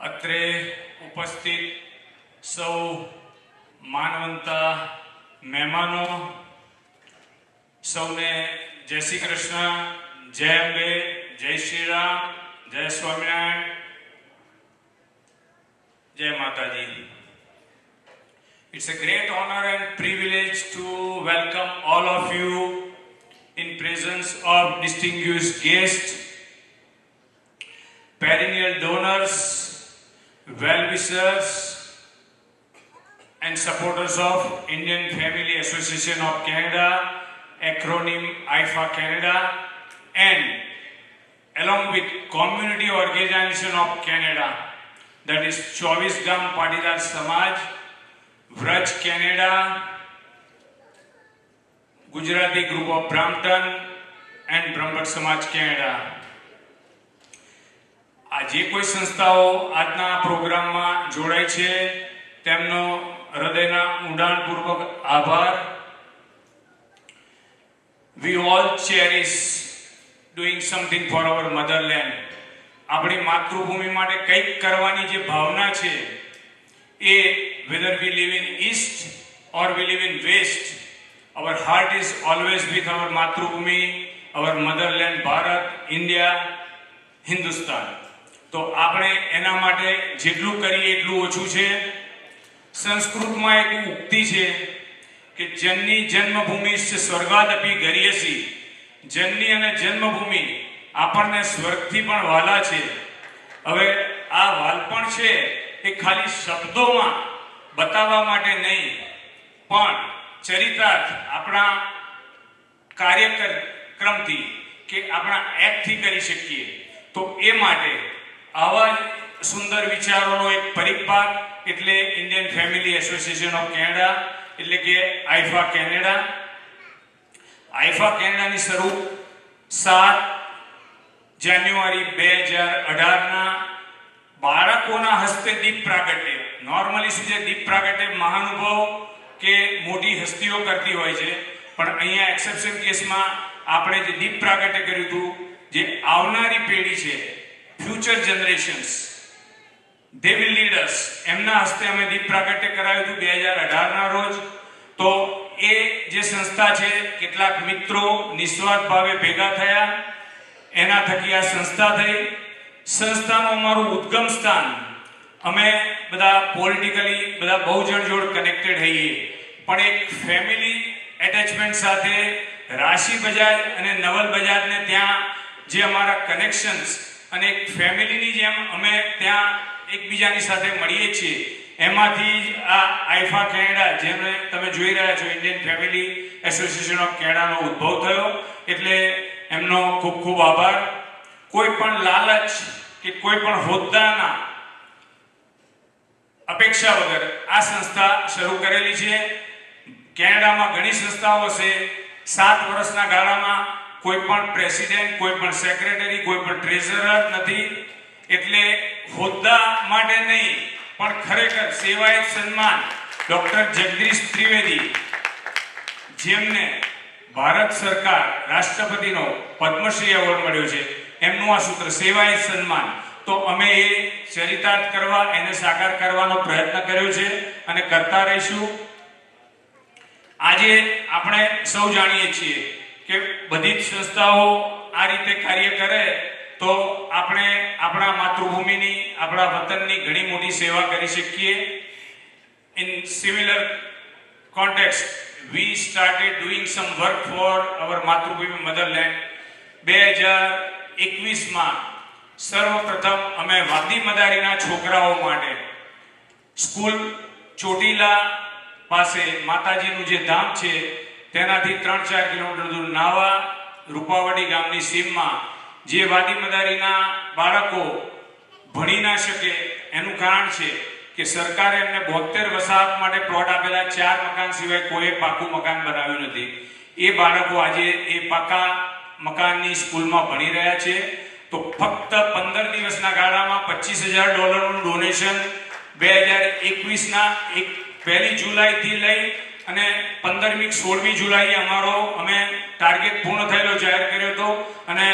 અત્રે ઉપસ્થિત સૌ માનવંતા મહેમાનો સૌને જય શ્રી કૃષ્ણ, જય અંબે, જય શ્રી રામ, જય સ્વામિનારાયણ, જય માતાજી. It's a great honor and privilege to welcome all of you in presence of distinguished guests, perennial donors, well-wishers and supporters of Indian Family Association of Canada, acronym IFA Canada, and along with Community Organization of Canada, that is 24 Gam Patidar Samaj, Vraj Canada, Gujarati Group of Brampton and Brahmbhat Samaj Canada. આ જે કોઈ સંસ્થાઓ આજના પ્રોગ્રામમાં જોડાય છે તેમનો હૃદયના ઊંડાણપૂર્વક આભાર. We all cherish doing something for our motherland. આપણી માતૃભૂમિ માટે કંઈક કરવાની જે ભાવના છે એ whether we live in east or we live in west, our heart is always with our Mathrubhumi, our motherland, Bharat, India, Hindustan. તો આપણે એના માટે જેટલું કરીએ એટલું ઓછું છે. સંસ્કૃતમાં એક ઉક્તિ છે કે જનની જન્મભૂમિ સ્વર્ગાદપી ગરીયસી. જનની અને જન્મભૂમિ આપણને સ્વર્ગથી પણ વાલા છે. હવે આ વાલપણ છે એ ખાલી શબ્દોમાં બતાવવા માટે નહીં, પણ ચરિતાર્થ આપણા કાર્યક્રમથી કે આપણા એક્ટથી કરી શકીએ. તો એ માટે આવા સુંદર વિચારોનો એક પરિપાક એટલે Indian family association of Canada, એટલે કે આઈફા કેનેડા. આઈફા કેનેડાની શરૂ 7 જાન્યુઆરી 2018ના બાળકોના હસ્તે દીપ પ્રાગટ્ય. નોર્મલી શું છે, દીપ પ્રાગટ્ય મહાનુભાવ કે મોટી હસ્તીઓ કરતી હોય છે, પણ અહીંયા એક્સેપ્શન કેસમાં આપણે જે દીપ પ્રાગટ્ય કર્યું હતું, જે આવનારી પેઢી છે, future generations, they will lead us, એમના હસ્તે અમે દીપ પ્રાગટ્ય કરાવ્યું હતું 2018ના રોજ. તો એ જે સંસ્થા છે, કેટલાક મિત્રો નિસ્વાર્થ ભાવે ભેગા થયા, એના થકી આ સંસ્થા થઈ. સંસ્થાનું અમારું ઉદ્ગમ સ્થાન, અમે બધા પોલિટિકલી બધા બહુ જણ જોડ કનેક્ટેડ રહીએ, પણ એક ફેમિલી એટેચમેન્ટ સાથે રાશિ બજાજ અને નવલ બજાજને ત્યાં જે અમારા કનેક્શન્સ અને એક ફેમિલીની જેમ અમે ત્યાં એકબીજાની સાથે મળીએ છીએ, એમાંથી આ આઈફા કેનેડા, જેમને તમે જોઈ રહ્યા છો, ઇન્ડિયન ફેમિલી એસોસિએશન ઓફ કેનેડાનો ઉદ્ભવ થયો. એટલે એમનો ખૂબ ખૂબ આભાર. કોઈ પણ લાલચ કે કોઈ પણ હોદ્દાના અપેક્ષા વગર આ સંસ્થા શરૂ કરેલી છે. કેનેડામાં ઘણી સંસ્થાઓ છે, 7 વર્ષના ગાળામાં કોઈ પણ પ્રેસિડેન્ટ, કોઈ પણ સેક્રેટરી, કોઈ પણ ટ્રેઝરર નથી. એટલે હોદ્દા માટે નહીં, પણ ખરેખર સેવાયત સન્માન ડોક્ટર જગદીશ ત્રિવેદી, જેમને ભારત સરકાર રાષ્ટ્રપતિનો પદ્મશ્રી એવોર્ડ મળ્યો છે, એમનું આ સૂત્ર સેવાયત સન્માન. તો અમે એ ચરિતાર્થ કરવા, એને સાકાર કરવાનો પ્રયત્ન કર્યો છે અને કરતા રહીશું. આજે આપણે સૌ જાણીએ છીએ કે બધી જ સંસ્થાઓ આ રીતે કાર્ય કરે તો આપણે આપણા માતૃભૂમિની, આપણા વતનની ઘણી મોટી સેવા કરી શકીએ. In similar context, we started doing some work for our Mathrubhumi મધરલેન્ડ. 2021માં સર્વપ્રથમ અમે વાદી મદારીના છોકરાઓ માટે સ્કૂલ ચોટીલા પાસે માતાજીનું જે ધામ છે તેનાથી 3-4 કિલોમીટર દૂર નાવા રૂપાવડી ગામની સીમમાં જે વાદી મદારીના બાળકો ભણી ના શકે, એનું કારણ છે કે સરકારે એમને 72 વસાહત માટે પ્લોટ આપેલા, 4 મકાન સિવાય કોઈ પાકું મકાન બનાવ્યું નથી. એ બાળકો આજે એ પાકા મકાનની સ્કૂલમાં ભણી રહ્યા છે. તો ફક્ત 15 દિવસના ગાળામાં $25,000નું ડોનેશન 2021ના 1 જુલાઈથી લઈ અને 15મી 16મી જુલાઈએ અમે ટાર્ગેટ પૂર્ણ થયેલો જાહેર કર્યો હતો અને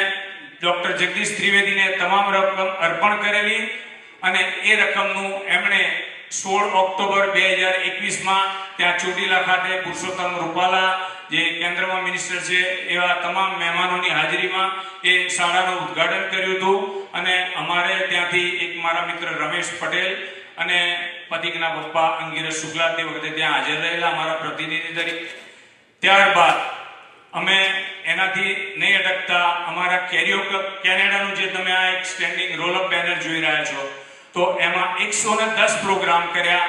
ડોક્ટર જગદીશ ત્રિવેદીને તમામ રકમ અર્પણ કરેલી. અને એ રકમનું એમણે 16 ઓક્ટોબર 2021માં ત્યાં ચોટીલા ખાતે પુરુષોત્તમ રૂપાલા જે કેન્દ્રમાં મિનિસ્ટર છે એવા તમામ મહેમાનોની હાજરીમાં એ શાળાનું ઉદ્ઘાટન કર્યું હતું. અને અમારે ત્યાંથી એક મારા મિત્ર રમેશ પટેલ અને પતિકના પપ્પા અંગીરસ શુક્લા તે વખતે ત્યાં હાજર રહેલા અમારા પ્રતિનિધિ તરીકે. ત્યારબાદ અમે એનાથી નહીં અટકતા અમારા કેરિયો ક્લબ કેનેડાનું જે તમે આ એક સ્ટેન્ડિંગ રોલ અપ બેનર જોઈ રહ્યા છો, તો એમાં 110 પ્રોગ્રામ કર્યા.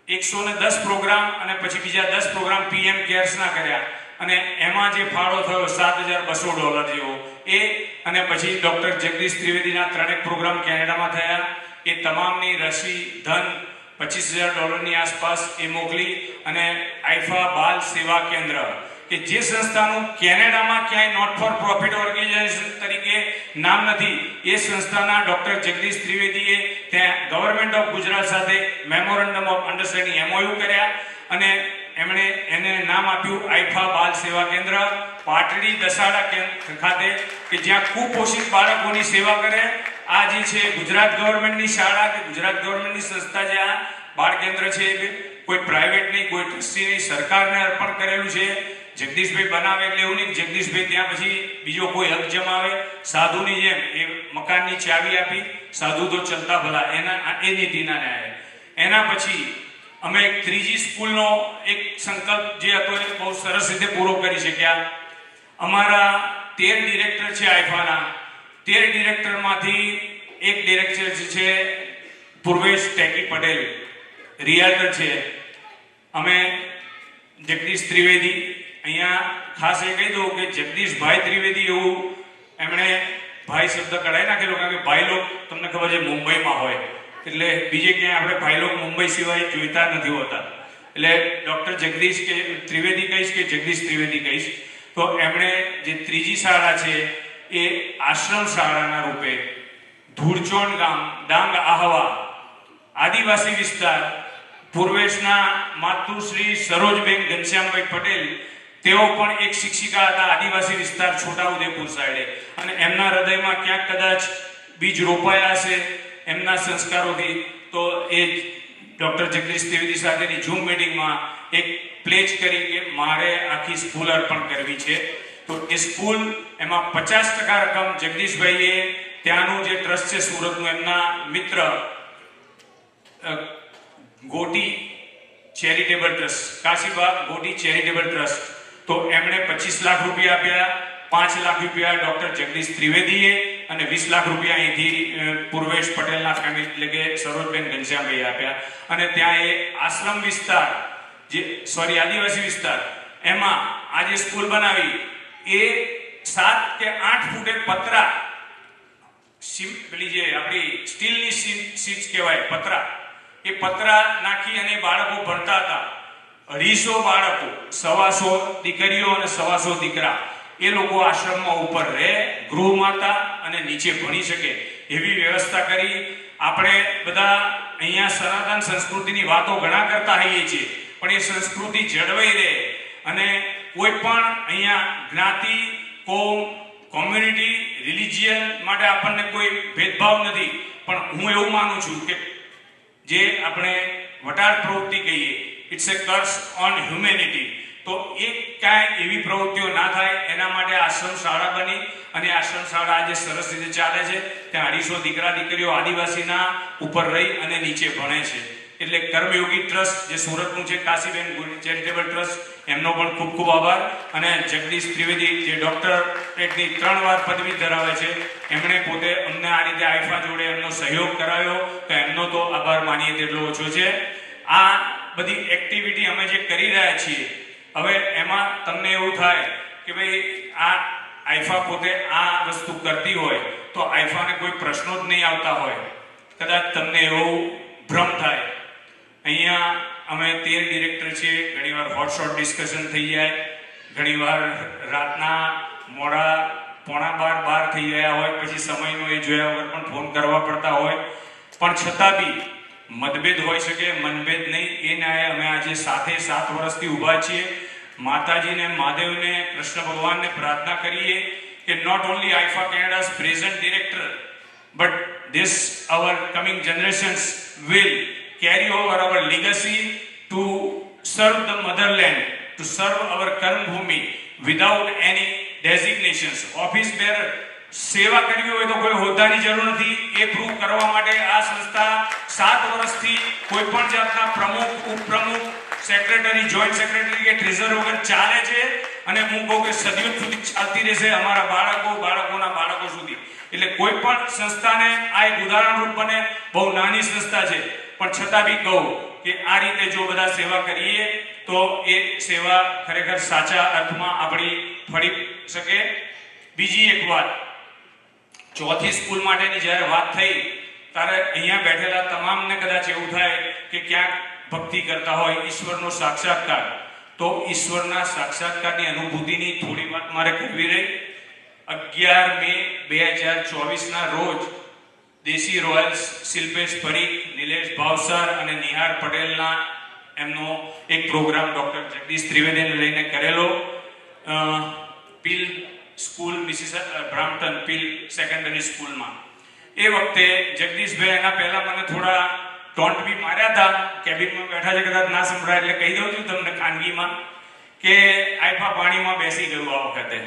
110 પ્રોગ્રામ અને પછી બીજા 10 પ્રોગ્રામ પીએમ કેર્સના કર્યા અને એમાં જે ફાળો થયો $7,200 જેવો એ. અને પછી ડોક્ટર જગદીશ ત્રિવેદીના 3 પ્રોગ્રામ કેનેડામાં થયા. એ તમામની રસી ધન $25,000 આસપાસ એ મોકલી. અને આઈફા બાલ સેવા કેન્દ્ર કે જે સંસ્થાનું કેનેડામાં ક્યાંય નોટ ફોર પ્રોફિટ ઓર્ગેનાઇઝેશન તરીકે નામ નથી, એ સંસ્થાના ડોક્ટર જગદીશ ત્રિવેદીએ ત્યાં ગવર્મેન્ટ ઓફ ગુજરાત સાથે મેમોરેન્ડમ ઓફ અન્ડરસ્ટેન્ડિંગ MOU કર્યા અને એમણે એને નામ આપ્યું આઈફા બાલ સેવા કેન્દ્ર પાટડી દસાડા ખાતે, કે જ્યાં કુપોષિત બાળકોની સેવા કરે. આ જે છે ગુજરાત ગવર્મેન્ટની શાળા કે ગુજરાત ગવર્મેન્ટની સંસ્થા, જે આ બાળ કેન્દ્ર છે કોઈ પ્રાઇવેટ નહીં, કોઈ ટ્રસ્ટી નહીં, સરકારને અર્પણ કરેલું છે. જગદીશભાઈ બનાવે એટલે એવું નહીં જગદીશભાઈ ત્યાં પછી બીજો કોઈ હક જમાવે. સાધુની જેમ એ મકાનની ચાવી આપી, સાધુ તો ચલતા ભલા, એના એ નીતિના ન્યાય. એના પછી અમે એક ત્રીજી સ્કૂલનો એક સંકલ્પ જે હતો એ બહુ સરસ રીતે પૂરો કરી શક્યા. અમારા 13 ડિરેક્ટર છે આઈફાના. 13 ડિરેક્ટરમાંથી એક ડિરેક્ટર છે પૂર્વેશ ટેકી પટેલ, રિયાલ્ટર છે. અમે જગદીશ ત્રિવેદી, અહીંયા ખાસ એ કહી દઉં કે જગદીશભાઈ ત્રિવેદી એવું એમણે ભાઈ શબ્દ કઢાઈ નાખેલો, કારણ કે ભાઈ લોક તમને ખબર છે મુંબઈમાં હોય એટલે બીજે ક્યાંય આપણે ભાઈ લોક મુંબઈ સિવાય જોઈતા નથી હોતા. એટલે ડોક્ટર જગદીશ કે ત્રિવેદી કહીશ કે જગદીશ ત્રિવેદી કહીશ. તો એમણે જે ત્રીજી શાળા છે એ આશ્રમ શાળાના રૂપે ધૂળચોણ ગામ, ડાંગ આહવા આદિવાસી વિસ્તાર, પૂર્વેશના માતુશ્રી સરોજબેન ઘનશ્યામભાઈ પટેલ, તેઓ પણ એક શિક્ષિકા હતા આદિવાસી વિસ્તાર છોટાઉદેપુર સાઈડે. અને એમના હૃદયમાં ક્યાંક કદાચ બીજ રોપાયા હશે એમના સંસ્કારોથી. તો એ ડોક્ટર જગદીશ ત્રિવેદી સાથેની ઝૂમ મીટિંગમાં એક પ્લેજ કરી કે મારે આખી સ્કૂલ અર્પણ કરવી છે. તો એ સ્કૂલ એમાં 50% રકમ જગદીશભાઈએ ત્યાંનું જે ટ્રસ્ટ છે સુરતનું, એમના મિત્ર ગોટી ચેરિટેબલ ટ્રસ્ટ, કાશીબાગ ગોટી ચેરિટેબલ ટ્રસ્ટ, તો એમણે 25 લાખ રૂપિયા આપ્યા. 5 લાખ રૂપિયા ડોક્ટર જગદીશ ત્રિવેદીએ અને 20 લાખ રૂપિયા અહીંથી પૂર્વેશ પટેલના ફેમિલી એટલે કે સરોજબેન ઘનશ્યામભાઈએ આપ્યા. અને ત્યાં એ આશ્રમ વિસ્તાર આદિવાસી વિસ્તાર એમાં આ જે સ્કૂલ બનાવી એ 7 કે 8 ફૂટે પતરા, પેલી જે આપણી સ્ટીલની સીટ્સ કહેવાય પતરા, એ પતરા નાખી અને બાળકો ભણતા હતા. 250 બાળકો, 125 દીકરીઓ અને 125 દીકરા, એ લોકો આશ્રમમાં ઉપર રહે, ગૃહમાં હતા અને નીચે ભણી શકે એવી વ્યવસ્થા કરી. આપણે બધા અહીંયા સનાતન સંસ્કૃતિની વાતો ઘણા કરતા હોઈએ છીએ, પણ એ સંસ્કૃતિ જળવાઈ રહે અને કોઈ પણ અહીંયા જ્ઞાતિ, કોમ, કોમ્યુનિટી, રિલિજિયન માટે આપણને કોઈ ભેદભાવ નથી. પણ હું એવું માનું છું કે જે આપણે વટાર પ્રવૃત્તિ કહીએ, it's a curse on humanity. તો એક કાંઈ એવી પ્રવૃત્તિઓ ના થાય એના માટે આશ્રમ શાળા બની અને આશ્રમ શાળા આજે સરસ રીતે ચાલે છે. ત્યાં 250 દીકરા દીકરીઓ આદિવાસીના ઉપર રહી અને નીચે ભણે છે. એટલે કર્મયોગી ટ્રસ્ટ જે સુરતનું છે, કાશીબેન ચેરિટેબલ ટ્રસ્ટ, એમનો પણ ખૂબ ખૂબ આભાર. અને જગદીશ ત્રિવેદી જે ડોક્ટરેટની 3 વાર પદવી ધરાવે છે, એમણે પોતે અમને આ રીતે આઈફા જોડે એમનો સહયોગ કરાવ્યો, તો એમનો તો આભાર માનીએ તેટલો ઓછો છે. આ બધી એક્ટિવિટી અમે જે કરી રહ્યા છીએ, હવે એમાં તમને એવું થાય કે ભાઈ આ આઈફા પોતે આ વસ્તુ કરતી હોય તો આઈફાને કોઈ પ્રશ્નો જ નહીં આવતા હોય, કદાચ તમને એવો ભ્રમ થાય. અહીંયા અમે 13 ડિરેક્ટર છીએ. ઘણીવાર હોટશોટ ડિસ્કશન થઈ જાય, ઘણીવાર રાતના મોડા 11:30 થઈ ગયા હોય, પછી સમયનો એ જોયા વગર પણ ફોન કરવા પડતા હોય. પણ છતાં બી મતભેદ હોઈ શકે, મનભેદ નહીં. એ ન્યાય અમે આજે 7 વર્ષથી ઊભા છીએ. માતાજીને, મહાદેવને, કૃષ્ણ ભગવાનને પ્રાર્થના કરીએ કે not only IIFA Canada's present director but this our coming generations will carry over our legacy to serve the motherland, to serve our Karm Bhumi without any designations. Office bearer સેવા કરવી હોય તો કોઈ હોદ્દાની જરૂર નથી. એ પ્રૂવ કરવા માટે આ સંસ્થા 7 વર્ષથી કોઈ પણ જાતના પ્રમુખ, ઉપપ્રમુખ, સેક્રેટરી, જોઈન્ટ સેક્રેટરી કે ટ્રેઝરર વગર ચાલે છે. અને હું કહું કે સદીઓ સુધી ચાલતી રહેશે, અમારા બાળકો, બાળકોના બાળકો સુધી. એટલે કોઈ પણ સંસ્થાને આ એક ઉદાહરણરૂપ બને. બહુ નાની સંસ્થા છે પણ છતાં બી કહું કે આ રીતે જો બધા સેવા કરીએ તો એ સેવા ખરેખર સાચા અર્થમાં આપણી ફળી શકે. બીજી એક વાત, ચોથી સ્કૂલ માટેની જ્યારે વાત થઈ ત્યારે અહીંયા બેઠેલા તમામને કદાચ એવું થાય કે ક્યાંક ભક્તિ કરતા હોય, ઈશ્વરનો સાક્ષાત્કાર, તો ઈશ્વરના સાક્ષાત્કારની અનુભૂતિની થોડી વાત મારે કરવી રહી. 11 મે 2024 ના રોજ દેશી રોયલ્સ શિલ્પેશ પરીખ, નિલેશ ભાવસાર અને નિહાર પટેલના એમનો એક પ્રોગ્રામ ડોક્ટર જગદીશ ત્રિવેદીને લઈને કરેલો. પીલ સ્કૂલ, મિસિસ બ્રામ્પટન પીલ સેકન્ડરી સ્કૂલમાં. એ વખતે જગદીશભાઈ એના પહેલા મને થોડા ટોન્ટ બી માર્યા હતા. કેબિનમાં બેઠા છે, કદાચ ના સંભળાય એટલે કહી દઉં છું તમને ખાનગીમાં કે આઈફા પાણીમાં બેસી ગયું. આ વખતે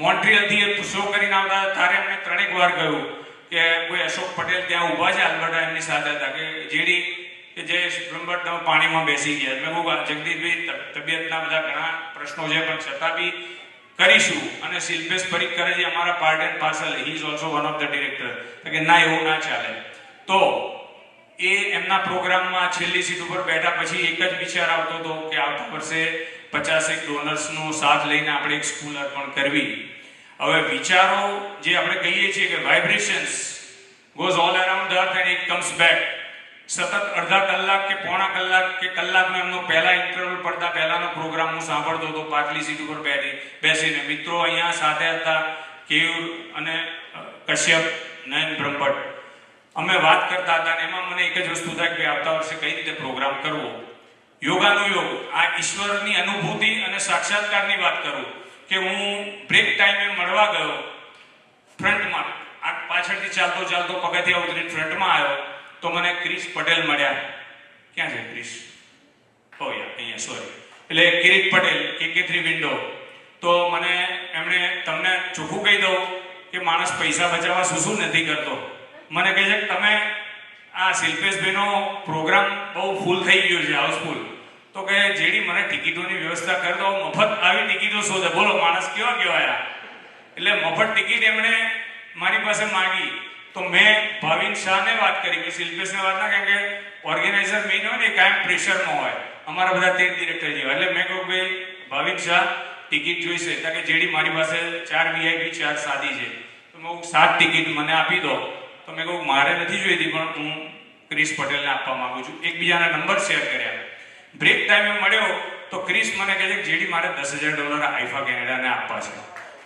મોન્ટ્રીયલથી શો કરીને આવતા ત્યારે એમને 3 વાર કહ્યું કે કોઈ અશોક પટેલ ત્યાં ઊભા છે, આલ્બર્ટા એમની સાથે હતા, કે જેડી કે જે બ્રહ્મભટ્ટ તમે પાણીમાં બેસી ગયા. મેં કહું જગદીશભાઈ તબિયતના બધા ઘણા પ્રશ્નો છે પણ છતાં બી કરીશું. અને શિલ્પેશ પરીખ કરે છે અમારા part and parcel, he is also one of the director. કે ના, એવું ના ચાલે. તો એ એમના પ્રોગ્રામમાં છેલ્લી સીટ ઉપર બેઠા પછી એક જ વિચાર આવતો હતો કે આવતા વર્ષે 50 ડોનર્સનો સાથ લઈને આપણે એક સ્કૂલ અર્પણ કરવી. હવે વિચારો જે આપણે કહીએ છીએ કે vibrations goes all around the earth and it comes back. સતત અડધા કલાક કે પોણા કલાક કે કલાકનો એમનો પહેલા ઇન્ટરવલ પડતા પહેલાનો પ્રોગ્રામ હું સાંભળતો હતો પાટલી સીટ ઉપર બેસીને. મિત્રો અહીંયા સાથે હતા, કેયુર અને કશ્યપ, નયન બ્રહ્મભટ્ટ. અમે વાત કરતા હતા અને એમાં મને એક જ વસ્તુ થાય કે આવતા વર્ષે કઈ રીતે પ્રોગ્રામ કરવો. યોગાનુયોગ આ ઈશ્વરની અનુભૂતિ અને સાક્ષાત્કારની વાત કરું કે હું બ્રેક ટાઈમે મળવા ગયો ફ્રન્ટમાં. આ પાછળથી ચાલતો ચાલતો પગથિયા ઉતરીને ફ્રન્ટમાં આવ્યો તો મને ક્રિશ પટેલ મળ્યા. ક્યાં છે ક્રિશ? ઓ યાર, અહીંયા, સોરી. એટલે કિરીટ પટેલ, KK3 વિન્ડો. તો મને એમણે, તમને ચોખ્ખું કહી દઉં કે માણસ પૈસા બચાવવા શું નથી કરતો. મને કહે છે કે તમે આ શિલ્પેશભાઈનો પ્રોગ્રામ બહુ ફૂલ થઈ ગયો છે, હાઉસફુલ. તો કે જેડી મને ટિકિટોની વ્યવસ્થા કરી દો, મફત આવી ટિકિટો શોધે. બોલો માણસ કેવા કહેવાય. એટલે મફત ટિકિટ એમણે મારી પાસે માંગી. તો મેં ભાવિન શાહને વાત કરી કે શિલ્પેશને વાત ના, કેમ કે ઓર્ગેનાઇઝર મેઇન હોય ને કાયમ પ્રેશરમાં હોય, અમારા બધા 13 ડિરેક્ટર જેવા. એટલે મેં કહ્યું ભાઈ ભાવિન શાહ ટિકિટ જોઈશે. કારણ કે જેડી મારી પાસે 4 VIP 4 સાદી છે. તો મેં 7 ટિકિટ મને આપી દો. તો મેં કહું મારે નથી જોઈતી પણ હું ક્રિશ પટેલને આપવા માંગુ છું. એકબીજાના નંબર શેર કર્યા. બ્રેક ટાઈમે મળ્યો તો ક્રિશ મને કહે છે કે જેડી મારે $10,000 આઈફા કેનેડાને આપવા છે.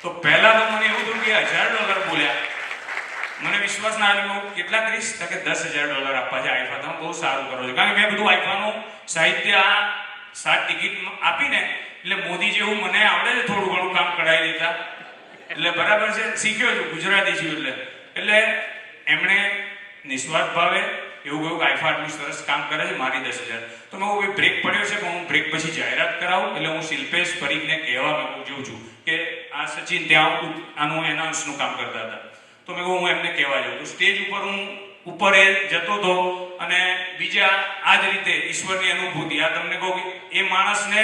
તો પહેલા તો મને એવું થયું કે $1,000 બોલ્યા. મને વિશ્વાસ ના આવ્યો. કેટલા ક્રિશ? તો કે $10,000 આપવા છે આઈફા. તમે બહુ સારું કરો છો. કારણ કે મેં બધું આઈફાનું સાહિત્ય આ 7 ટિકિટ આપીને એટલે મોદી જેવું મને આવડે છે થોડું ઘણું કામ કઢાવી દેતા. એટલે બરાબર છે, શીખ્યો છું, ગુજરાતી છું. એટલે એમણે નિસ્વાર્થ ભાવે એવું કહ્યું કે આઈફા આટલું સરસ કામ કરે છે, મારી 10,000. તો મેં કહું બ્રેક પડ્યો છે, પણ હું બ્રેક પછી જાહેરાત કરાવું. એટલે હું શિલ્પેશ પરીખને કહેવા જોઉં છું કે આ સચિન ત્યાં આનું એનાઉન્સનું કામ કરતા હતા. તો મેં કહું હું એમને કહેવા જાઉં. તો સ્ટેજ ઉપર હું ઉપર એ જતો હતો અને બીજા આ જ રીતે ઈશ્વરની અનુભૂતિ. આ તમને કહું કે એ માણસને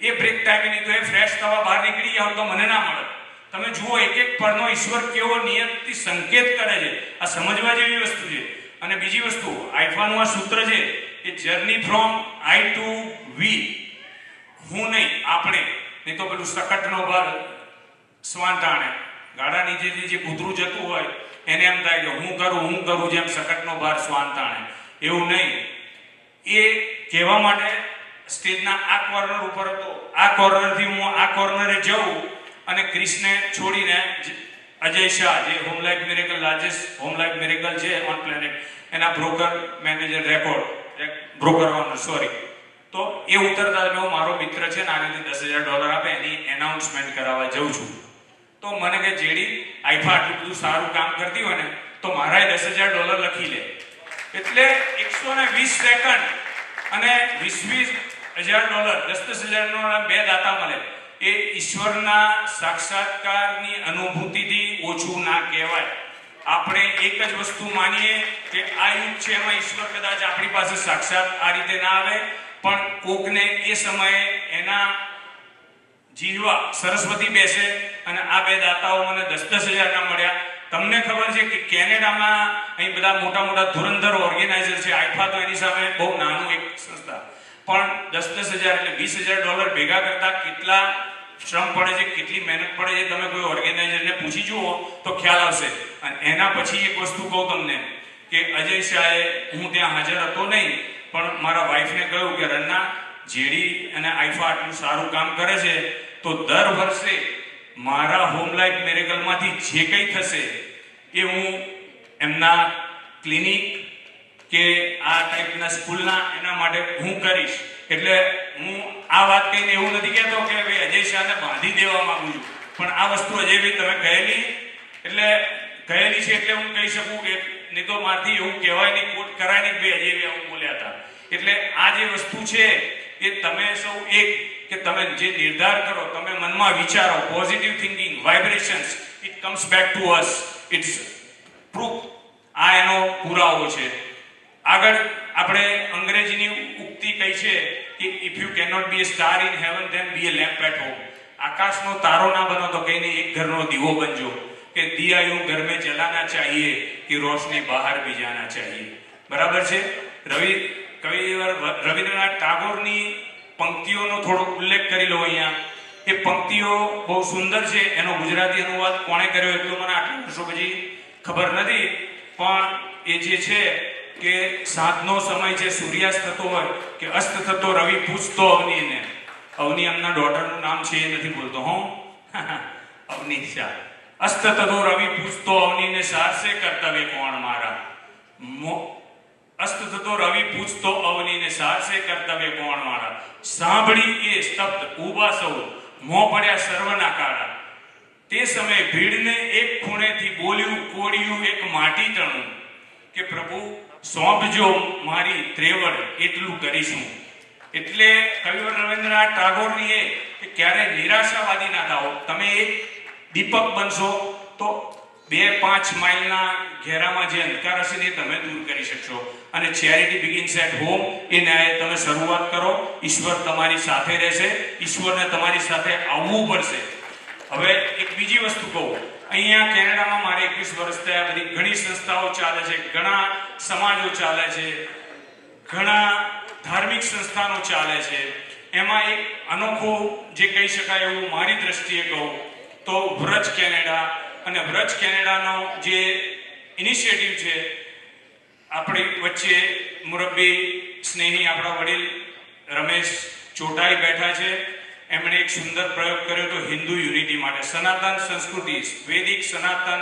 એ બ્રેક ટાઈમે નહીં તો એ ફ્રેશ થવા બહાર નીકળી જાવ તો મને ના મળે. તમે જુઓ એક એક પરનો ઈશ્વર કેવો નિયતથી સંકેત કરે છે. આ સમજવા જેવી વસ્તુ છે. અને બીજી વસ્તુ, આઈફાનું આ સૂત્ર છે કે જર્ની ફ્રોમ આઈ ટુ વી. હું નહીં, આપણે. નહીં તો પેલું સકટનો ભાર શ્વાન તાણે, ગાડા નીચેથી જે કૂતરું જતું હોય એને એમ થાય કે હું કરું જેમ સકટનો ભાર શ્વાન તાણે. એવું નહીં. એ કહેવા માટે સ્ટેજના આ કોર્નર ઉપર હતો. આ કોર્નરથી હું આ કોર્નરે જઉં અને ક્રિશને છોડીને અજય શાહ, જે home life miracle, largest home life miracle છે ઓન પ્લેનેટ, એના broker manager broker owner, sorry. તો એ ઉતરતા મેં મારો મિત્ર છે ને આને $10,000 આપે એની એનાઉન્સમેન્ટ કરાવવા જઉં છું. તો મને કે જેડી આઈફા આટલું બધું સારું કામ કરતી હોય ને તો મારાય $10,000 લખી લે. એટલે 120 સેકન્ડ અને $20,000 $10,000 બે દાતા મળે એ ઈશ્વરના સાક્ષાત્કારની અનુભૂતિથી ઓછું ના કહેવાય. આપણે એક જ વસ્તુ માનીએ કે આ યુગ છે એમાં ઈશ્વર કદાચ આપણી પાસે સાક્ષાત આ રીતે ના આવે, પણ કોકને એ સમયે એના જીવવા સરસ્વતી બેસે અને આ બે દાતાઓ મને 10,000 ના મળ્યા. તમને ખબર છે કે કેનેડામાં અહીં બધા મોટા મોટા ધુરંધર ઓર્ગેનાઇઝર છે. આઈફા તો એની સામે બહુ નાનું એક સંસ્થા, પણ 10,000 એટલે $20,000 ભેગા કરતા કેટલા શ્રમ પડે છે, કેટલી મહેનત પડે છે, તમે કોઈ ઓર્ગેનાઇઝરને પૂછી જુઓ તો ખ્યાલ આવશે. અને એના પછી એક વસ્તુ કહું તમને કે અજય શાહે, હું ત્યાં હાજર હતો નહીં, પણ મારા વાઈફને કહ્યું કે રન્ના, જેડી અને આઈફા આટલું સારું કામ કરે છે તો દર વર્ષે મારા હોમ લાઈફ મિરેકલમાંથી જે કંઈ થશે એ હું એમના ક્લિનિક કે આ ટાઈપના સ્કૂલના એના માટે હું કરીશ. એટલે હું આ વાત કહીને એવું નથી કહેતો કે ભાઈ અજય શાહને બાંધી દેવા માંગુ છું, પણ આ વસ્તુ અજયભાઈ તમે કહેલી છે એટલે હું કહી શકું કે નહીં તો મારથી એવું કહેવાય નહીં, કોટ કરાય નહીં ભાઈ અજયભાઈ આવું બોલ્યા હતા. એટલે આ જે વસ્તુ છે એ તમે સૌ એક કે તમે જે નિર્ધાર કરો, તમે મનમાં વિચારો, positive thinking, vibrations, it comes back to us. It's proof. આ એનો પુરાવો છે. આગળ આપણે અંગ્રેજીની ઉક્તિ કહી છે કે if you cannot be a star in heaven then be a lamp at home. આકાશનો તારો ના બનો તો કઈ નહીં, એક ઘરનો દીવો બનજો. કે દિયા यूं घर में जलाना चाहिए कि रोशनी બહાર भी जाना चाहिए. બરાબર છે. રવિન્દ્રનાથ ટાગોરની પંક્તિઓનો થોડો ઉલ્લેખ કરી લો અહીંયા. એ પંક્તિઓ બહુ સુંદર છે. એનો ગુજરાતી અનુવાદ કોણે કર્યો એટલું મને આટલા વર્ષો પછી ખબર નથી, પણ એ જે છે કે સાંજનો સમય છે, સૂર્યાસ્ત થતો હોય કે અસ્ત થતો રવિ પૂછતો અવનીને. અવની એમના ડોટરનું નામ છે એ નથી બોલતો હું અવની શાહ. અસ્ત થતો રવિ પૂછતો અવનીને સાર સે કર્તવ્ય કોણ મારા. અસ્ત થતો રવિ પૂછતો અવનીને સાર સે કર્તવ્ય કોણ મારા. સાંભળી એ સ્તબ્ધ ઊભા સૌ મોં પડ્યા સર્વના કાળા. તે સમયે ભીડને એક ખૂણેથી બોલ્યું કોડિયું એક માટી તણું કે પ્રભુ સોંપજો મારી ત્રેવડ એટલું કરીશું. એટલે કવિ રવિન્દ્રનાથ ટાગોરની એ કે ક્યારે નિરાશાવાદી ના થાઓ. તમે એક દીપક બનશો તો 2-5 માઇલના ઘેરામાં જે અંધકાર હશે એ તમે દૂર કરી શકશો. અને ચેરિટી બિગિન્સ એટ હોમ એ ન્યાય તમે શરૂઆત કરો. ઈશ્વર તમારી સાથે રહેશે. ઈશ્વરને તમારી સાથે આવવું પડશે. હવે એક બીજી વસ્તુ કહું. અહીંયા કેનેડામાં મારે 21 વર્ષ થયા. બધી ઘણી સંસ્થાઓ ચાલે છે, ઘણા સમાજો ચાલે છે, ઘણા ધાર્મિક સંસ્થાનો ચાલે છે. એમાં એક અનોખું જે કહી શકાય એવું મારી દ્રષ્ટિએ કહું તો વ્રજ કેનેડા. અને વ્રજ કેનેડાનો જે ઇનિશિયેટિવ છે, આપણી વચ્ચે મુરબ્બી સ્નેહી આપણા વડીલ રમેશ ચોટાઈ બેઠા છે. એમણે એક સુંદર પ્રયોગ કર્યો તો હિન્દુ યુનિટી માટે, સનાતન સંસ્કૃતિ, વૈદિક સનાતન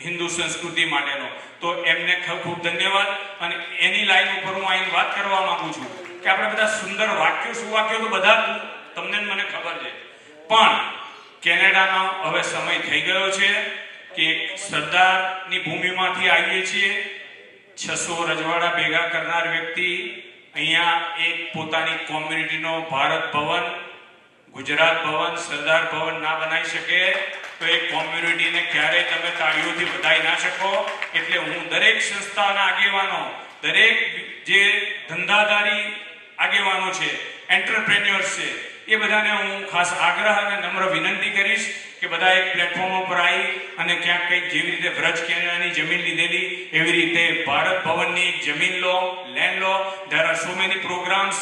હિન્દુ સંસ્કૃતિ માટેનો. તો એમને ખૂબ ધન્યવાદ. અને એની લાઈન ઉપર હું અહીં વાત કરવા માંગુ છું કે આપણે બધા સુંદર વાક્યો સુવાક્યો તો બધા તમને મને ખબર છે, પણ કેનેડાનો હવે સમય થઈ ગયો છે કે સરદારની ભૂમિમાંથી આવીએ છીએ. 600 રજવાડા ભેગા કરનાર વ્યક્તિ અહીંયા એક પોતાની કોમ્યુનિટીનો ભારત ભવન, ગુજરાત ભવન, સરદાર ભવન ના બનાવી શકે તો એ કોમ્યુનિટીને ક્યારેય તમે તાળીઓથી વધાવી ના શકો. એટલે હું દરેક સંસ્થાના આગેવાનો, દરેક જે ધંધાદારી આગેવાનો છે, એન્ટરપ્રેન્યોર્સ છે, એ બધાને હું ખાસ આગ્રહ અને નમ્ર વિનંતી કરીશ કે બધા એક પ્લેટફોર્મ ઉપર આવી અને ક્યાંક કંઈક જેવી રીતે વ્રજ કેનેડાની જમીન લીધેલી એવી રીતે ભારત ભવનની જમીન લો, લેન્ડ લો. There are so many programs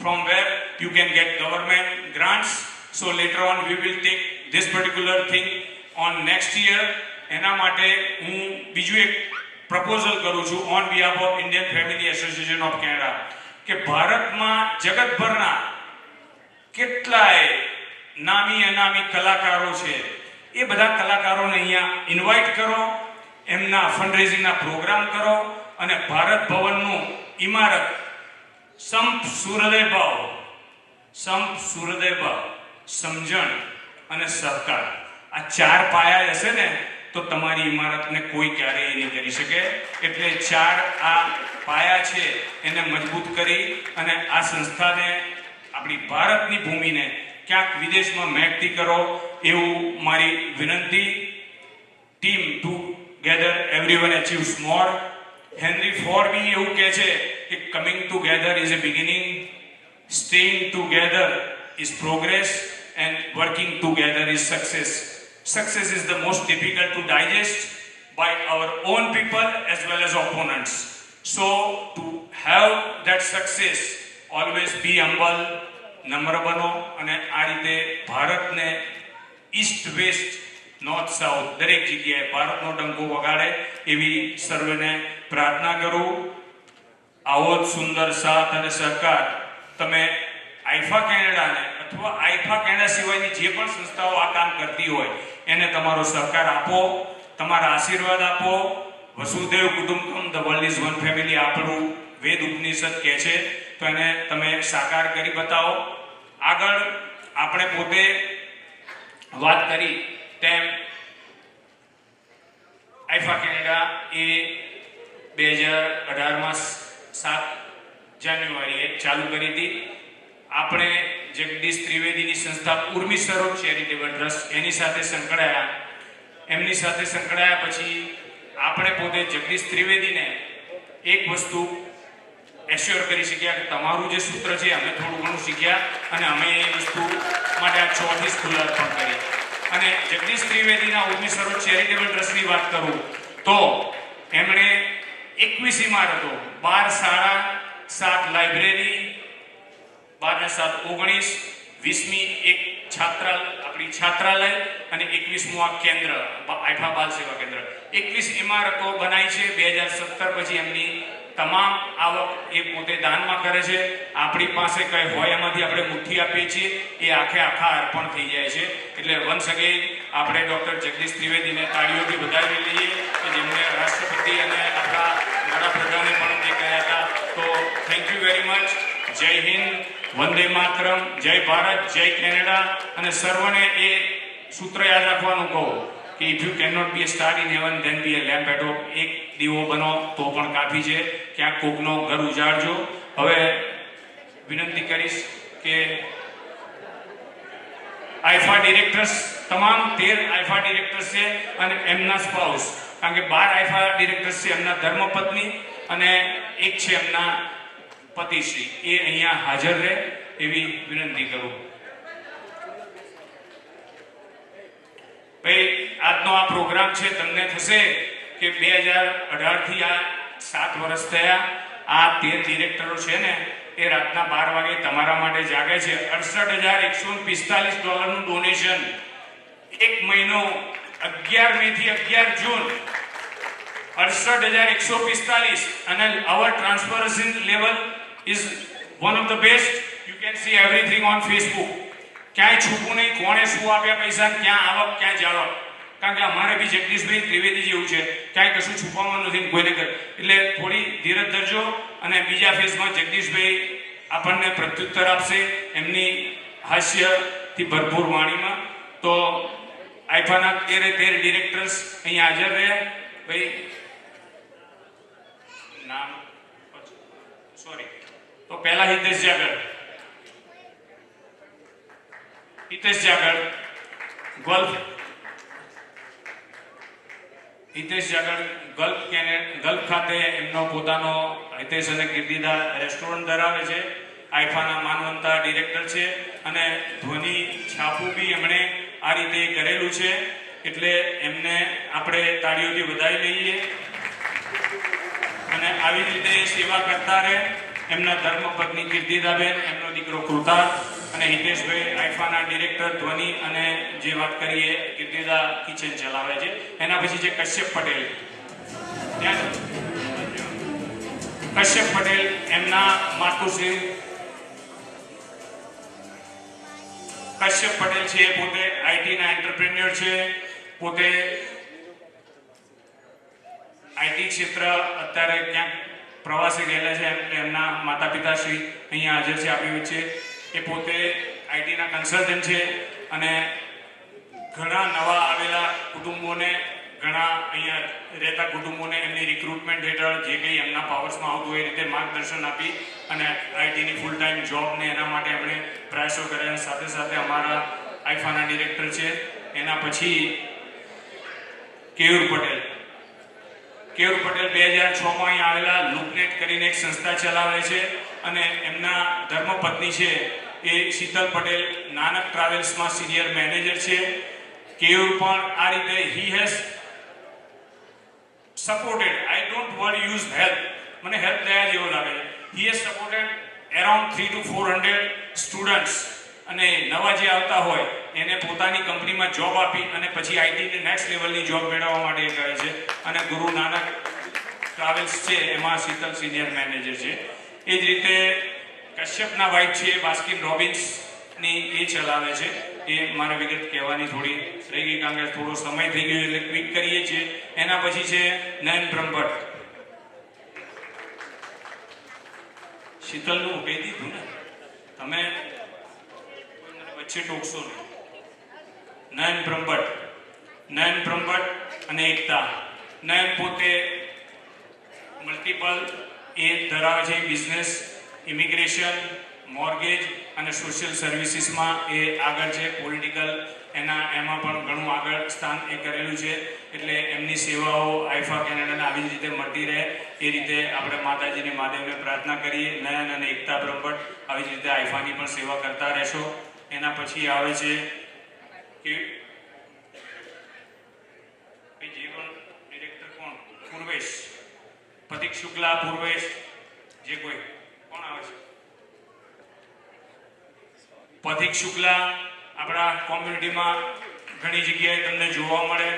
from where you can get government grants. So later on we will take this particular thing on next year. એના માટે હું બીજું એક પ્રપોઝલ કરું છું on behalf of Indian family association of Canada કે ભારતમાં જગતભરના કેટલાય નામી અનામી કલાકારો છે, એ બધા કલાકારોને અહીંયા ઇન્વાઇટ કરો, એમના ફંડરેઝિંગના પ્રોગ્રામ કરો અને ભારત ભવનનું ઇમારત સંપ સૂર્યોદય ભાવ, સમજણ અને સહકાર, આ 4 પાયા હશે ને તો તમારી ઇમારતને કોઈ ક્યારેય નહીં કરી શકે. એટલે 4 આ પાયા છે એને મજબૂત કરી અને આ સંસ્થાને, આપણી ભારતની ભૂમિને ક્યાંક વિદેશમાં મહેકતી કરો એવું મારી વિનંતી. ટીમ ટુગેધર એવરીવન અચીવ્સ મોર. હેનરી ફોર્ડ બી એવું કહે છે કે coming together is a beginning, staying together is progress, and working together is success. Success is the most difficult to digest by our own people as well as opponents. So to have that success, always be humble, નમ્ર બનો અને આ રીતે ભારતને east west north south દરેક જગ્યાએ ભારતનો ડંકો વગાડે એવી સર્વેને પ્રાર્થના કરું. આવો જ સુંદર સાથ અને સહકાર તમે આઈફા કેનેડાને અથવા આઈફા કેનેડા સિવાયની જે પણ સંસ્થાઓ આ કામ કરતી હોય એને તમારો સહકાર આપો, તમારા આશીર્વાદ આપો. વસુદેવ કુટુંબકમ, the world is one family આપણું વેદ ઉપનિષદ કહે છે, તો એને તમે સાકાર કરી બતાવો. આગળ આપણે પોતે વાત કરી તેમ આઈફા કેનેડા એ 2018માં 7 જાન્યુઆરીએ ચાલુ કરી હતી. આપણે જગદીશ ત્રિવેદીની સંસ્થા ઉર્મી સરોજ ચેરિટેબલ ટ્રસ્ટ એની સાથે સંકળાયા. એમની સાથે સંકળાયા પછી આપણે પોતે જગદીશ ત્રિવેદીને એક વસ્તુ એશ્યોર કરી શક્યા કે તમારું જે સૂત્ર છે અમે થોડું ઘણું શીખ્યા અને અમે એ વસ્તુ માટે આ 4થી સ્કૂલ અર્પણ કરી. અને જગદીશ ત્રિવેદીના ઉર્મી સરોજ ચેરિટેબલ ટ્રસ્ટની વાત કરું તો એમણે 21 ઇમારતો, 12 શાળા, 7 લાઇબ્રેરી, 12 ને 7 19, 20મી એક આપણી છાત્રાલય અને 21મું આ કેન્દ્ર આઈફા બાલ સેવા કેન્દ્ર, 21 ઇમારતો બનાવી છે. 2017 પછી એમની તમામ આવક એ પોતે દાનમાં કરે છે. આપણી પાસે કંઈ હોય એમાંથી આપણે મુઠ્ઠી આપીએ છીએ, એ આખા અર્પણ થઈ જાય છે. એટલે વન્સ અગેન આપણે ડૉક્ટર જગદીશ ત્રિવેદીને તાળીઓથી વધાવી લઈએ કે જેમને રાષ્ટ્રપતિ અને આપણા વડાપ્રધાને પણ તે કહ્યા હતા. તો થેન્ક યુ વેરી મચ. જય હિન્દ, વંદે માતરમ, જય ભારત, જય કેનેડા. અને સર્વને એ સૂત્ર યાદ રાખવાનું કહું કે if you can not be a star in heaven then be a lamp at home. એક દીવો બનો તો પણ કાફી છે. ક્યાંક કોકનો ઘર ઉજાડજો. હવે વિનંતી કરીશ કે આઈફા ડિરેક્ટર્સ, તમામ 13 આઈફા ડિરેક્ટર્સ છે અને એમના સ્પાઉસ, કારણ કે 12 આઈફા ડિરેક્ટર્સ છે, એમના ધર્મપત્ની અને એક છે એમના પતિશ્રી, એ અહીંયા હાજર રહે એવી વિનંતી કરું. ભાઈ આજનો આ પ્રોગ્રામ છે, તમને થશે કે 2018 થી આ 7 વર્ષ થયા. આ 13 ડિરેક્ટરો છે ને એ રાતના 12 વાગે તમારા માટે જાગે છે. $68,145 ડોનેશન. એક મહિનો 11 મે થી 11 જૂન 68,145. અને our transparency level is one of the best. You can see everything on Facebook. ક્યાંય છૂપું નહીં, કોણે શું આપ્યા પૈસા, ક્યાં આવક, ક્યાં જાવક. કારણ કે અમારે બી જગદીશભાઈ ત્રિવેદી જેવું છે, ક્યાંય કશું છુપાવવાનું નથી કોઈને કર. એટલે થોડી ધીરજ ધરજો અને બીજા ફેઝમાં જગદીશભાઈ આપણને પ્રત્યુત્તર આપશે એમની હાસ્યથી ભરપૂર વાણીમાં. તો આઈફાના 13 ડિરેક્ટર્સ અહીંયા હાજર રહ્યા. ભાઈ નામ સોરી, તો પહેલા હિતેશ જાગર ગલ્ફ ખાતે એમનો પોતાનો હિતેશ અને કીર્તિદા રેસ્ટોરન્ટ ધરાવે છે. આઈફાના માનવંતા ડિરેક્ટર છે અને ધ્વનિ છાપું બી એમણે આ રીતે કરેલું છે. એટલે એમને આપણે તાળીઓથી વધાવી લઈએ અને આવી રીતે સેવા કરતા રહે. એમના ધર્મપત્ની કીર્તિદાબેન, એમનો દીકરો કૃતાર્થ અને હિતેશભાઈ આઈફાના ડિરેક્ટર ધ્વનિ અને જે વાત કરીએ કીર્તિદા કિચન ચલાવે છે. એના પછી છે કશ્યપ પટેલ, એમના માતુશ્રી કશ્યપ પટેલ છે, એ પોતે આઈટીના એન્ટરપ્રેન્યોર છે. પોતે આઈટી ક્ષેત્ર અત્યારે ક્યાંક પ્રવાસી ગયેલા છે. એમના માતા પિતાશ્રી અહીંયા હાજર છે આપણી વચ્ચે. એ પોતે આઈટીના કન્સલ્ટન્ટ છે અને ઘણા નવા આવેલા કુટુંબોને ઘણા અહીંયા રહેતા કુટુંબોને એમની રિક્રુટમેન્ટ હેઠળ જે કંઈ એમના પાવર્સમાં આવતું હોય એ રીતે માર્ગદર્શન આપી અને આઈટીની ફૂલ ટાઈમ જોબને એના માટે એમણે પ્રયાસો કર્યા. સાથે સાથે અમારા આઈફાના ડિરેક્ટર છે. એના પછી કેયુર પટેલ 2006માં અહીંયા આવેલા લુકનેટ કરીને એક સંસ્થા ચલાવે છે અને એમના ધર્મપત્ની છે એ શીતલ પટેલ નાનક ટ્રાવેલ્સમાં સિનિયર મેનેજર છે. કેયુર પણ આ રીતે he has supported, I don't want use help, મને હેલ્પ લેવા જેવો લાગે છે. He has supported around 300 to 400 students અને નવા જે આવતા હોય એને પોતાની કંપનીમાં જોબ આપી અને પછી આઈટીની નેક્સ્ટ લેવલની જોબ મેળવવા માટે કરે છે. અને ગુરુ નાનક ટ્રાવેલ્સ છે એમાં શીતલ સિનિયર મેનેજર છે. એ જ રીતે કશ્યપના વાઇફ છે બાસ્કિન રોબિન્સની એ ચલાવે છે. એ મારે વિગત કહેવાની થોડી રહી ગઈ કારણ કે થોડો સમય થઈ ગયો એટલે ક્વિક કરીએ છીએ. એના પછી છે નયન બ્રહ્મભટ્ટ. શીતલનું કહી દીધું ને, તમે વચ્ચે ટોકશો નહીં. નયન બ્રહ્મભટ્ટ અને એકતા. નયન પોતે મલ્ટિપલ એ ધરાવે છે બિઝનેસ, ઇમિગ્રેશન, મોર્ગેજ અને સોશિયલ સર્વિસીસમાં એ આગળ છે. પોલિટિકલ એમાં પણ ઘણું આગળ સ્થાન એ કરેલું છે. એટલે એમની સેવાઓ આઈફા કેનેડાને આવી જ રીતે મળતી રહે એ રીતે આપણે માતાજીને મહાદેવને પ્રાર્થના કરીએ. નયન અને એકતા બ્રહ્મભટ્ટ આવી જ રીતે આઈફાની પણ સેવા કરતા રહેશો. એના પછી આવે છે કે જે પણ ડિરેક્ટર કોણ, પૂર્વેશ, પથિક શુક્લા, પૂર્વેશ, જે કોઈ કોણ આવે છે, પથિક શુક્લા આપણા કોમ્યુનિટીમાં ઘણી જગ્યાએ તમને જોવા મળે.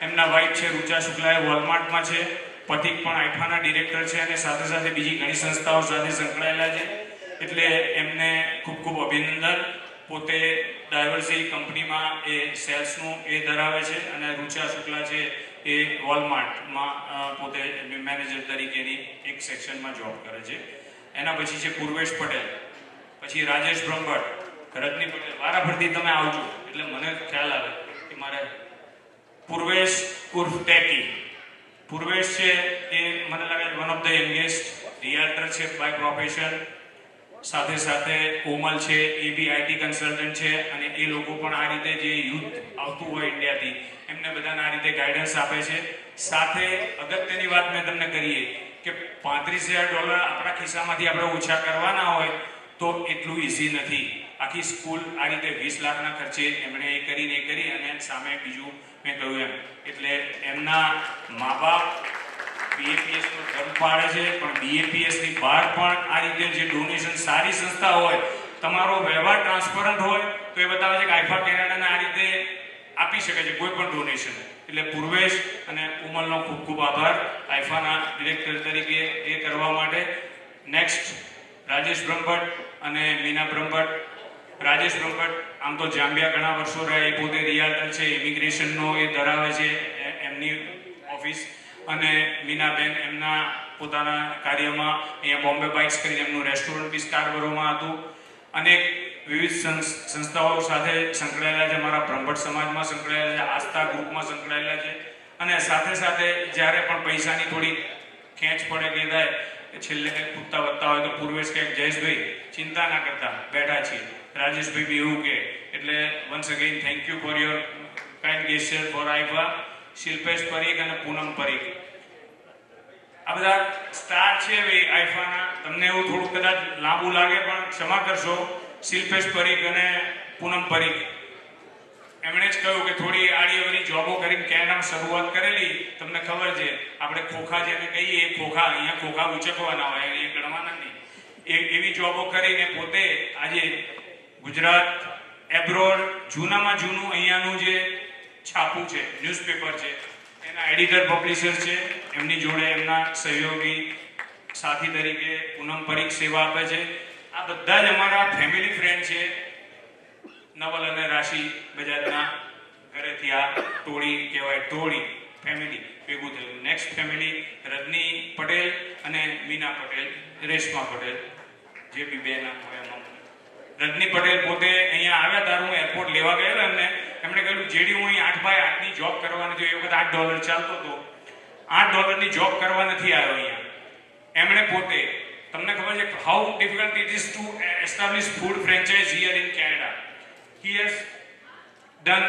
એમના વાઇફ છે રૂચા શુક્લા, એ વોલમાર્ટમાં છે. પથિક પણ આઈફાના ડિરેક્ટર છે અને સાથે સાથે બીજી ઘણી સંસ્થાઓ સાથે સંકળાયેલા છે. એટલે એમને ખૂબ ખૂબ અભિનંદન. પોતે ડાયવર્સી કંપનીમાં એ સેલ્સનું એ ધરાવે છે અને રૂચા શુક્લા છે એ વોલમાર્ટમાં પોતે મેનેજર તરીકેની એક સેક્શનમાં જોબ કરે છે. એના પછી છે પૂર્વેશ પટેલ, પછી રાજેશ બ્રહ્મભટ્ટ, રજની પટેલ. વારાફરતી તમે આવજો એટલે મને ખ્યાલ આવે કે મારે પૂર્વેશ ઉર્ફ ટેકી. પૂર્વેશ છે એ મને લાગે વન ઓફ ધ યંગેસ્ટ રિયાલ્ટર છે બાય પ્રોફેશન. સાથે સાથે કોમલ છે એ બી આઈટી કન્સલ્ટન્ટ છે અને એ લોકો પણ આ રીતે જે યુથ આવતું હોય ઇન્ડિયાથી એમને બધાને આ રીતે ગાઈડન્સ આપે છે. સાથે અગત્યની વાત મેં તમને કરીએ કે $35,000 આપણા ખિસ્સામાંથી આપણે ઓછા કરવાના હોય તો એટલું ઇઝી નથી. આખી સ્કૂલ આ રીતે 20 લાખના ખર્ચે એમણે એ કરી અને સામે બીજું મેં કહ્યું એમ એટલે એમના મા બાપ BAPS નો ધર્મ પાળે છે પણ BAPS ની બહાર પણ આ રીતે જે ડોનેશન સારી સંસ્થા હોય, તમારો વ્યવહાર ટ્રાન્સપરન્ટ હોય તો એ બતાવે છે કે આઈફા કેનેડાને આ રીતે આપી શકે છે કોઈ પણ ડોનેશન. એટલે પૂર્વેશ અને ઉમલનો ખૂબ ખૂબ આભાર આઈફાના ડિરેક્ટર તરીકે એ કરવા માટે. નેક્સ્ટ રાજેશ બ્રહ્મભટ્ટ અને મીના બ્રહ્મભટ્ટ. રાજેશ બ્રહ્મભટ્ટ આમ તો જાંબિયા ઘણા વર્ષો રહ્યા, એ પોતે રિયાલ્ટર છે, ઇમિગ્રેશનનો એ ધરાવે છે એમની ઓફિસ. અને મીનાબેન એમના પોતાના કાર્યમાં અહીંયા બોમ્બે બાઇક્સ કરીને એમનું રેસ્ટોરન્ટ બી સ્કારબરોમાં હતું. અનેક વિવિધ સંસ્થાઓ સાથે સંકળાયેલા છે. અમારા બ્રહ્મભટ્ટ સમાજમાં સંકળાયેલા છે, આસ્થા ગ્રુપમાં સંકળાયેલા છે. અને સાથે સાથે જ્યારે પણ પૈસાની થોડી ખેંચ પડે કે થાય છેલ્લે કંઈક પૂછતા વધતા હોય તો પૂર્વેશ કે જયેશભાઈ ચિંતા ના કરતા બેઠા છીએ, રાજેશભાઈ બી એવું કે. એટલે once again thank you for your kind gesture for IIFA. Shilpesh Parikh અને પૂનમ પરીખ આ બધા સ્ટાર છે ભાઈ આઈફાના. તમને એવું થોડું કદાચ લાંબુ લાગે પણ ક્ષમા કરશો. શિલ્પેશ પરીખ અને પૂનમ પરીખ એમણે જ કહ્યું કે થોડી આડીઅવળી જોબો કરીને કેનેડામાં શરૂઆત કરેલી. તમને ખબર છે આપણે ખોખા જેને કહીએ એ ખોખા અહીંયા ખોખા ઉચકવાના હોય, અહીંયા ગણવાના નહીં. એવી જોબો કરીને પોતે આજે ગુજરાત એબ્રોડ જૂનામાં જૂનું અહીંયાનું જે છાપું છે ન્યૂઝપેપર છે એના એડિટર પબ્લિશર છે. એમની જોડે એમના સહયોગી સાથી તરીકે પૂનમ પરીખ સેવા આપે છે. આ બધા જ અમારા ફેમિલી ફ્રેન્ડ છે. નવલ અને રાશિ બજાજના ઘરેથી આ ટોળી કહેવાય, ટોળી ફેમિલી ભેગું થયું. નેક્સ્ટ ફેમિલી રજની પટેલ અને મીના પટેલ, રેશમા પટેલ જે બી બે નામ હોય એમાં. રજની પટેલ પોતે અહીંયા આવ્યા તાર હું એરપોર્ટ લેવા ગયેલો એમને એમણે કહ્યું જેડી હું અહીં 8x8ની જોબ કરવાની હતી, એ વખત $8 ચાલતો હતો, $8ની જોબ કરવા નથી આવ્યો અહીંયા. એમણે પોતે, તમને ખબર છે how difficult it is to establish food franchise here in Canada. He has done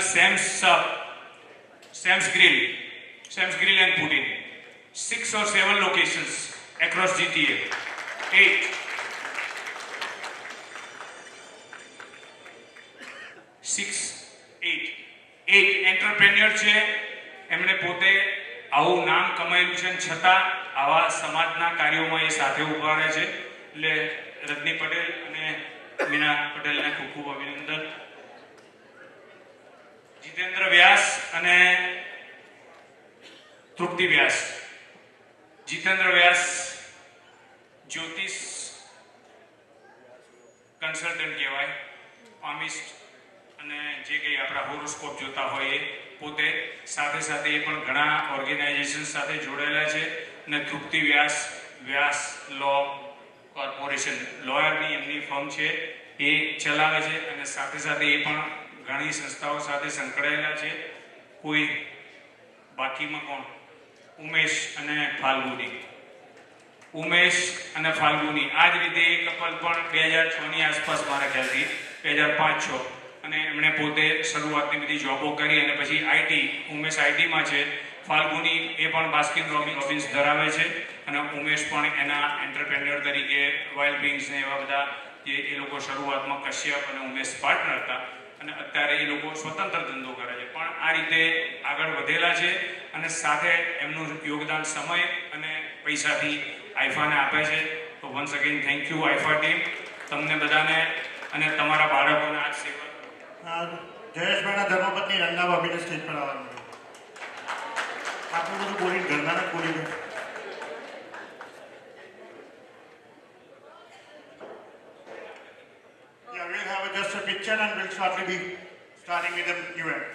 Sam's Grill and put in 6 or 7 locations across GTA. 8 entrepreneur છે. એમણે પોતે આવું નામ કમાયેલું છે, છતાં આવા સમાજના કાર્યોમાં એ સાથે ઉભા રહે છે. એટલે રજની પટેલ અને મીના પટેલને ખૂબ ખૂબ અભિનંદન. જીતેન્દ્ર વ્યાસ અને તૃપ્તિ વ્યાસ. જીતેન્દ્ર વ્યાસ જ્યોતિષ કન્સલ્ટન્ટ કહેવાય, પામિસ્ટ, અને જે કંઈ આપણા હોરોસ્કોપ જોતા હોય એ પોતે, સાથે સાથે એ પણ ઘણા ઓર્ગેનાઇઝેશન સાથે જોડાયેલા છે. અને તૃપ્તિ વ્યાસ લો કોર્પોરેશન, લોયરની એમની ફર્મ છે, એ ચલાવે છે. અને સાથે સાથે એ પણ ઘણી સંસ્થાઓ સાથે સંકળાયેલા છે. કોઈ બાકીમાં કોણ? ઉમેશ અને ફાલ્ગુની. આ જ રીતે એ કપલ પણ 2006ની આસપાસ, મારા ખ્યાલથી 2005-06, અને એમણે પોતે શરૂઆતની બધી જોબો કરી અને પછી ઉમેશ આઈટીમાં છે. ફાલ્ગુની એ પણ બાસ્કિન રોબિન્સ ધરાવે છે, અને ઉમેશ પણ એના એન્ટરપ્રેન્યોર તરીકે વાઇલ્ડ બીંગ્સ ને એવા બધા જે એ લોકો શરૂઆતમાં કશ્યપ અને ઉમેશ પાર્ટનર હતા, અને અત્યારે એ લોકો સ્વતંત્ર ધંધો કરે છે. પણ આ રીતે આગળ વધેલા છે, અને સાથે એમનું યોગદાન સમય અને પૈસાથી આઈફાને આપે છે. તો once again thank you IIFA team, તમને બધાને અને તમારા બાળકોને આ સેવા. જયેશભાઈના ધર્મપત્ની રંગના ભાભીને સ્ટેજ પર આવવાનું. આપણું બધું બોલી ઘરના જ બોલી ગયું. Yeah, we'll have just a picture and we'll shortly be starting with the event.